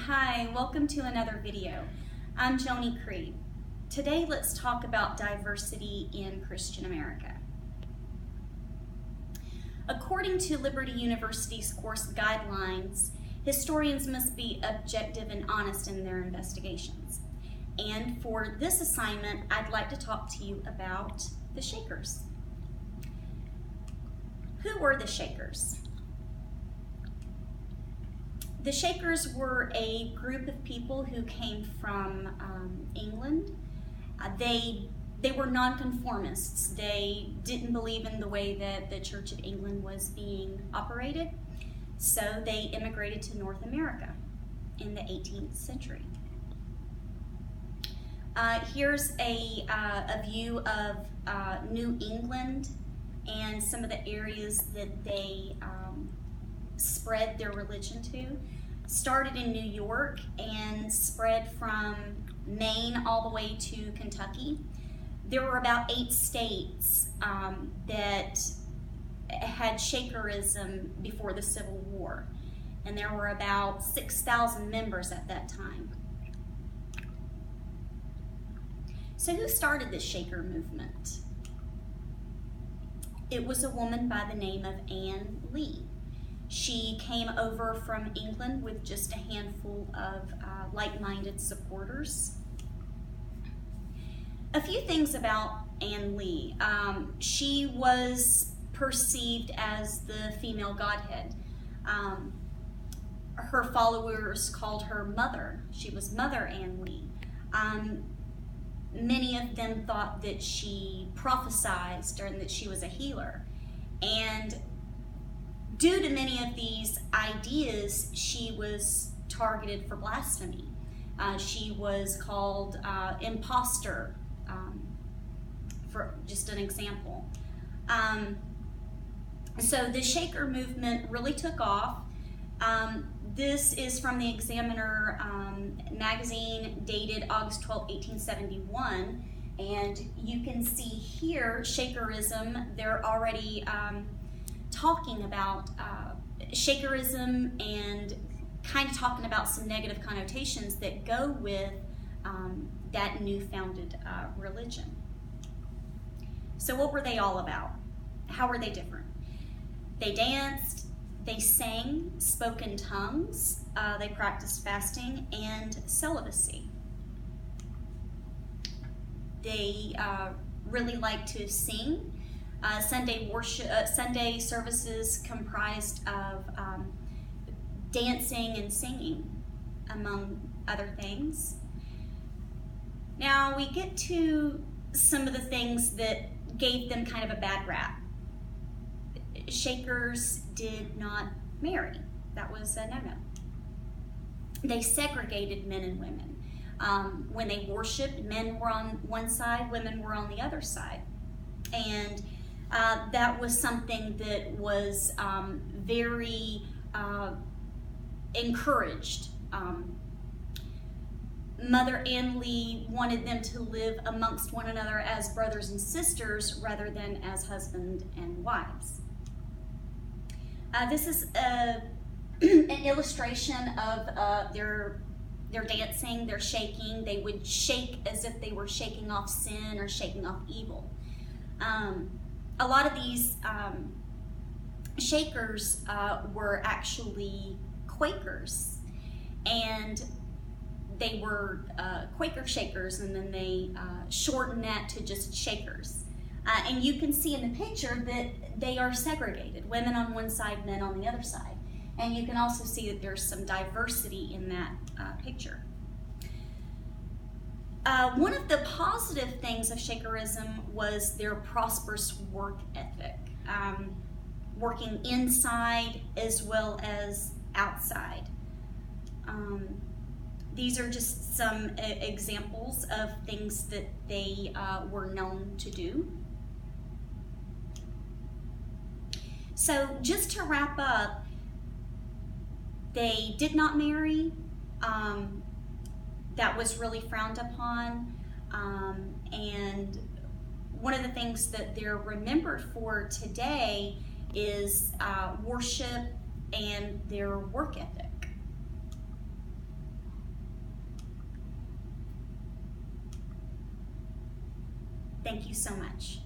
Hi, welcome to another video. I'm Joni Creed. Today let's talk about diversity in Christian America. According to Liberty University's course guidelines, historians must be objective and honest in their investigations. And for this assignment, I'd like to talk to you about the Shakers. Who were the Shakers? The Shakers were a group of people who came from England. They were nonconformists. They didn't believe in the way that the Church of England was being operated, so they immigrated to North America in the 18th century. Here's a view of New England and some of the areas that they spread their religion to. Started in New York and spread from Maine all the way to Kentucky. There were about 8 states that had Shakerism before the Civil War, and there were about 6,000 members at that time. So who started the Shaker movement? It was a woman by the name of Anne Lee. She came over from England with just a handful of like-minded supporters. A few things about Anne Lee. She was perceived as the female godhead. Her followers called her Mother. She was Mother Anne Lee. Many of them thought that she prophesied and that she was a healer. And due to many of these ideas, she was targeted for blasphemy. She was called impostor, for just an example. So the Shaker movement really took off. This is from the Examiner magazine dated August 12, 1871. And you can see here, Shakerism, they're already talking about Shakerism and kind of talking about some negative connotations that go with that new founded religion. So what were they all about? How were they different? They danced, they sang, spoke in tongues, they practiced fasting and celibacy. They really liked to sing. Sunday services comprised of dancing and singing, among other things. Now we get to some of the things that gave them kind of a bad rap. Shakers did not marry. That was a no-no. They segregated men and women. When they worshiped, men were on one side, women were on the other side. And that was something that was very encouraged. Mother Anne Lee wanted them to live amongst one another as brothers and sisters rather than as husband and wives. This is an illustration of their dancing, their shaking. They would shake as if they were shaking off sin or shaking off evil. A lot of these Shakers were actually Quakers, and they were Quaker Shakers, and then they shortened that to just Shakers. And you can see in the picture that they are segregated, women on one side, men on the other side. And you can also see that there's some diversity in that picture. One of the positive things of Shakerism was their prosperous work ethic, working inside as well as outside. These are just some examples of things that they were known to do. So just to wrap up, they did not marry. That was really frowned upon. And one of the things that they're remembered for today is worship and their work ethic. Thank you so much.